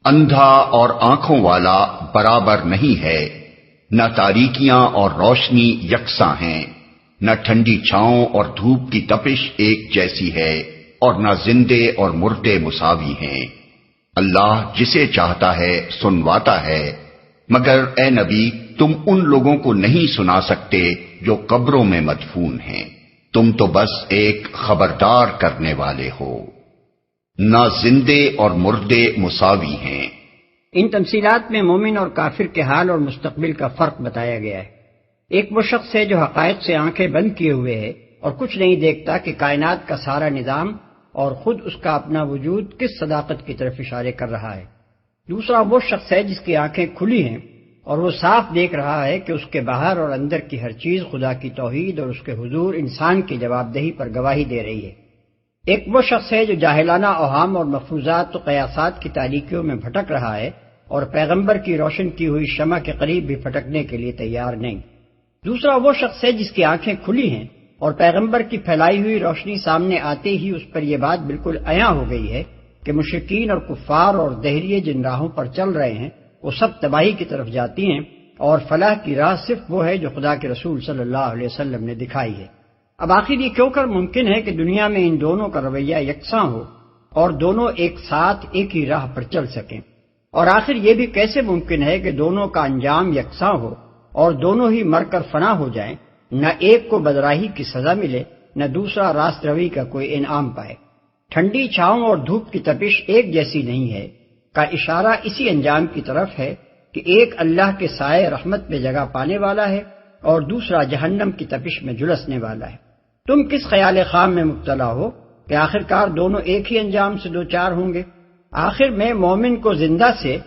اندھا اور آنکھوں والا برابر نہیں ہے، نہ تاریکیاں اور روشنی یکساں ہیں، نہ ٹھنڈی چھاؤں اور دھوپ کی تپش ایک جیسی ہے، اور نہ زندے اور مردے مساوی ہیں۔ اللہ جسے چاہتا ہے سنواتا ہے، مگر اے نبی تم ان لوگوں کو نہیں سنا سکتے جو قبروں میں مدفون ہیں، تم تو بس ایک خبردار کرنے والے ہو۔ نہ زندے اور مردے مساوی ہیں۔ ان تمثیلات میں مومن اور کافر کے حال اور مستقبل کا فرق بتایا گیا ہے۔ ایک وہ شخص ہے جو حقائق سے آنکھیں بند کیے ہوئے ہے اور کچھ نہیں دیکھتا کہ کائنات کا سارا نظام اور خود اس کا اپنا وجود کس صداقت کی طرف اشارے کر رہا ہے۔ دوسرا وہ شخص ہے جس کی آنکھیں کھلی ہیں اور وہ صاف دیکھ رہا ہے کہ اس کے باہر اور اندر کی ہر چیز خدا کی توحید اور اس کے حضور انسان کی جواب دہی پر گواہی دے رہی ہے۔ ایک وہ شخص ہے جو جاہلانہ اوہام اور مفروضات و قیاسات کی تاریکیوں میں بھٹک رہا ہے اور پیغمبر کی روشن کی ہوئی شمع کے قریب بھی پھٹکنے کے لیے تیار نہیں۔ دوسرا وہ شخص ہے جس کی آنکھیں کھلی ہیں اور پیغمبر کی پھیلائی ہوئی روشنی سامنے آتے ہی اس پر یہ بات بالکل عیاں ہو گئی ہے کہ مشرکین اور کفار اور دہریے جن راہوں پر چل رہے ہیں وہ سب تباہی کی طرف جاتی ہیں، اور فلاح کی راہ صرف وہ ہے جو خدا کے رسول صلی اللہ علیہ وسلم نے دکھائی ہے۔ اب آخر یہ کیوں کر ممکن ہے کہ دنیا میں ان دونوں کا رویہ یکساں ہو اور دونوں ایک ساتھ ایک ہی راہ پر چل سکیں؟ اور آخر یہ بھی کیسے ممکن ہے کہ دونوں کا انجام یکساں ہو اور دونوں ہی مر کر فنا ہو جائیں، نہ ایک کو بدراہی کی سزا ملے نہ دوسرا راست روی کا کوئی انعام پائے؟ ٹھنڈی چھاؤں اور دھوپ کی تپش ایک جیسی نہیں ہے کا اشارہ اسی انجام کی طرف ہے کہ ایک اللہ کے سائے رحمت میں جگہ پانے والا ہے اور دوسرا جہنم کی تپش میں جھلسنے والا ہے۔ تم کس خیال خام میں مبتلا ہو کہ آخرکار دونوں ایک ہی انجام سے دوچار ہوں گے؟ آخر میں مومن کو زندہ سے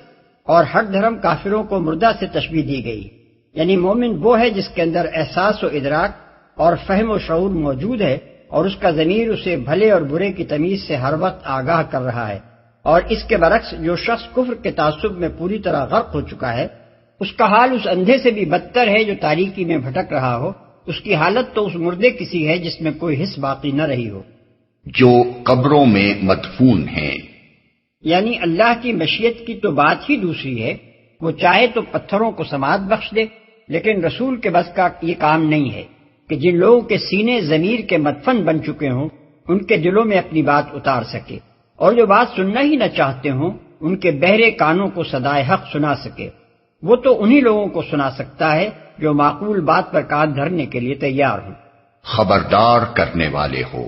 اور ہر دھرم کافروں کو مردہ سے تشبیہ دی گئی، یعنی مومن وہ ہے جس کے اندر احساس و ادراک اور فہم و شعور موجود ہے اور اس کا ضمیر اسے بھلے اور برے کی تمیز سے ہر وقت آگاہ کر رہا ہے، اور اس کے برعکس جو شخص کفر کے تعصب میں پوری طرح غرق ہو چکا ہے اس کا حال اس اندھے سے بھی بدتر ہے جو تاریکی میں بھٹک رہا ہو۔ اس کی حالت تو اس مردے کسی ہے جس میں کوئی حس باقی نہ رہی ہو، جو قبروں میں مدفون ہیں۔ یعنی اللہ کی مشیت کی تو بات ہی دوسری ہے، وہ چاہے تو پتھروں کو سماعت بخش دے، لیکن رسول کے بس کا یہ کام نہیں ہے کہ جن لوگوں کے سینے ضمیر کے مدفن بن چکے ہوں ان کے دلوں میں اپنی بات اتار سکے، اور جو بات سننا ہی نہ چاہتے ہوں ان کے بہرے کانوں کو صدائے حق سنا سکے۔ وہ تو انہی لوگوں کو سنا سکتا ہے جو معقول بات پر کان دھرنے کے لیے تیار ہوں۔ خبردار کرنے والے ہو،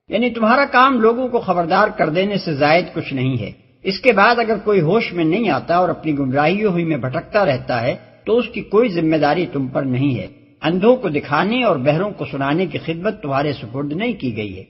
یعنی تمہارا کام لوگوں کو خبردار کر دینے سے زائد کچھ نہیں ہے۔ اس کے بعد اگر کوئی ہوش میں نہیں آتا اور اپنی گمراہیوں ہوئی میں بھٹکتا رہتا ہے تو اس کی کوئی ذمہ داری تم پر نہیں ہے۔ اندھوں کو دکھانے اور بہروں کو سنانے کی خدمت تمہارے سپرد نہیں کی گئی ہے۔